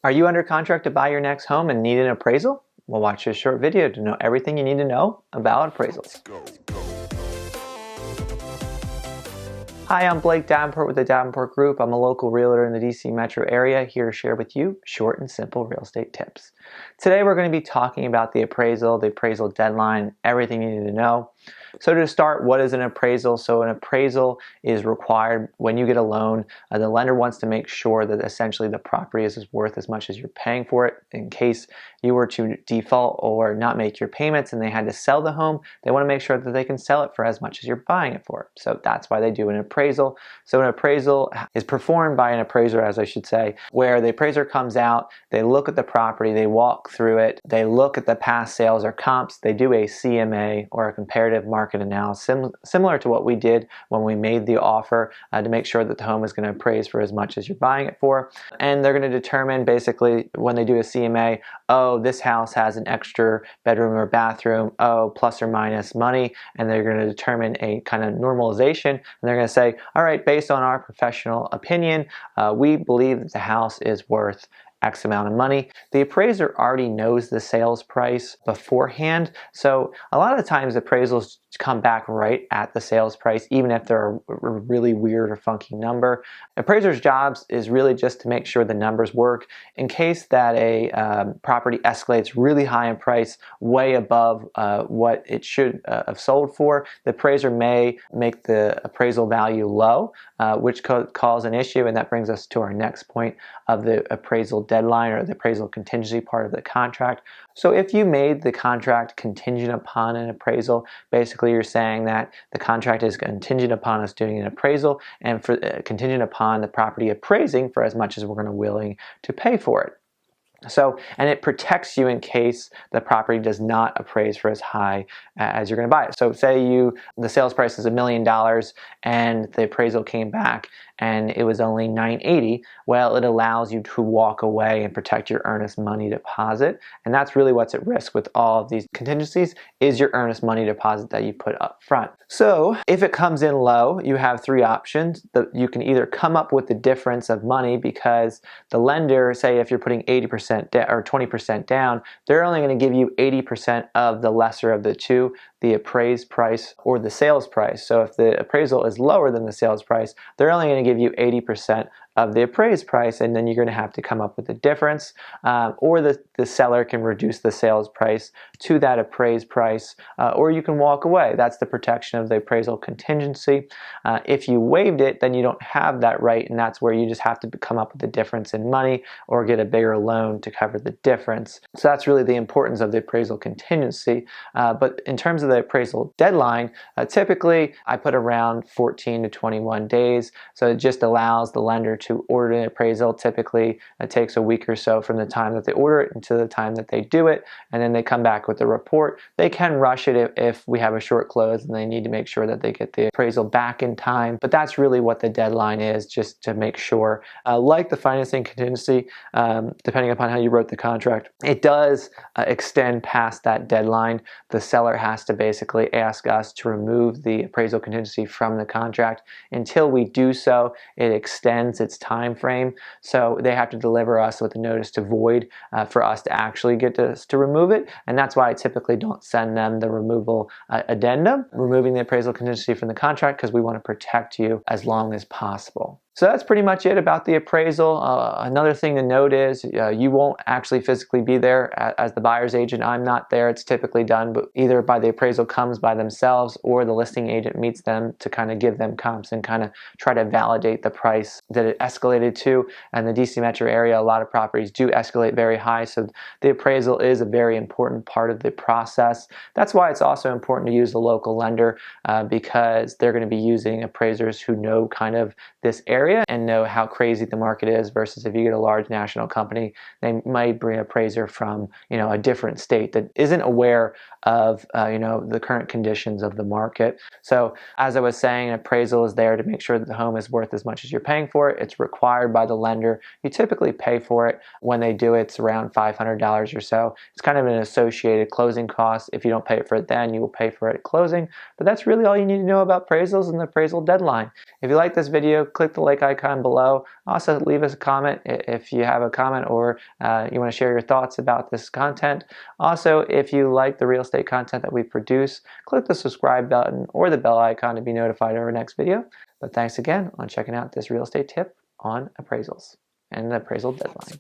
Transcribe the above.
Are you under contract to buy your next home and need an appraisal? Well, watch this short video to know everything you need to know about appraisals. Hi, I'm Blake Davenport with the Davenport Group. I'm a local realtor in the DC metro area, here to share with you short and simple real estate tips. Today we're going to be talking about the appraisal deadline, everything you need to know. So to start, what is an appraisal? So an appraisal is required when you get a loan. The lender wants to make sure that essentially the property is worth as much as you're paying for it. In case you were to default or not make your payments and they had to sell the home, they want to make sure that they can sell it for as much as you're buying it for. So that's why they do an appraisal. So an appraisal is performed by an appraiser, as I should say, where the appraiser comes out, they look at the property, they walk through it, they look at the past sales or comps, they do a CMA or a comparative market analysis, similar to what we did when we made the offer to make sure that the home is going to appraise for as much as you're buying it for. And they're going to determine basically when they do a CMA, oh, this house has an extra bedroom or bathroom, oh, plus or minus money, and they're going to determine a kind of normalization, and they're going to say, all right, based on our professional opinion, we believe that the house is worth X amount of money. The appraiser already knows the sales price beforehand, so a lot of the times appraisals come back right at the sales price, even if they're a really weird or funky number. Appraiser's jobs is really just to make sure the numbers work. In case that a property escalates really high in price, way above what it should have sold for, the appraiser may make the appraisal value low, which could cause an issue, and that brings us to our next point of the appraisal deadline or the appraisal contingency part of the contract. So if you made the contract contingent upon an appraisal, basically you're saying that the contract is contingent upon us doing an appraisal and for contingent upon the property appraising for as much as we're going to willing to pay for it. So, and it protects you in case the property does not appraise for as high as you're going to buy it. So say the sales price is $1 million and the appraisal came back and it was only $980. Well, it allows you to walk away and protect your earnest money deposit. And that's really what's at risk with all of these contingencies, is your earnest money deposit that you put up front. So if it comes in low, you have three options. You can either come up with the difference of money because the lender, say if you're putting 80% or 20% down, they're only going to give you 80% of the lesser of the two, the appraised price or the sales price. So if the appraisal is lower than the sales price, they're only going to give you 80% of the appraised price, and then you're going to have to come up with the difference, or the seller can reduce the sales price to that appraised price, or you can walk away. That's the protection of the appraisal contingency. If you waived it, then you don't have that right, and that's where you just have to come up with the difference in money or get a bigger loan to cover the difference. So that's really the importance of the appraisal contingency. But in terms of the appraisal deadline, typically I put around 14 to 21 days. So it just allows the lender to order an appraisal. Typically it takes a week or so from the time that they order it until the time that they do it, and then they come back with the report. They can rush it if we have a short close and they need to make sure that they get the appraisal back in time, but that's really what the deadline is, just to make sure. Like the financing contingency, depending upon how you wrote the contract, it does extend past that deadline. The seller has to basically ask us to remove the appraisal contingency from the contract. Until we do so, it extends its time frame. So they have to deliver us with a notice to void for us to actually get to remove it. And that's why I typically don't send them the removal addendum, removing the appraisal contingency from the contract, because we want to protect you as long as possible. So that's pretty much it about the appraisal. Another thing to note is you won't actually physically be there as the buyer's agent. I'm not there. It's typically done but either by the appraisal comes by themselves or the listing agent meets them to kind of give them comps and kind of try to validate the price that it escalated to. And the DC metro area, a lot of properties do escalate very high. So the appraisal is a very important part of the process. That's why it's also important to use a local lender because they're going to be using appraisers who know kind of this area and know how crazy the market is, versus if you get a large national company, they might bring an appraiser from a different state that isn't aware of the current conditions of the market. So as I was saying, an appraisal is there to make sure that the home is worth as much as you're paying for it. It's required by the lender. You typically pay for it. When they do it, it's around $500 or so. It's kind of an associated closing cost. If you don't pay for it then, you will pay for it at closing. But that's really all you need to know about appraisals and the appraisal deadline. If you like this video, click the like like icon below. Also, leave us a comment if you have a comment or you want to share your thoughts about this content. Also, if you like the real estate content that we produce, click the subscribe button or the bell icon to be notified of our next video. But thanks again on checking out this real estate tip on appraisals and the appraisal deadline.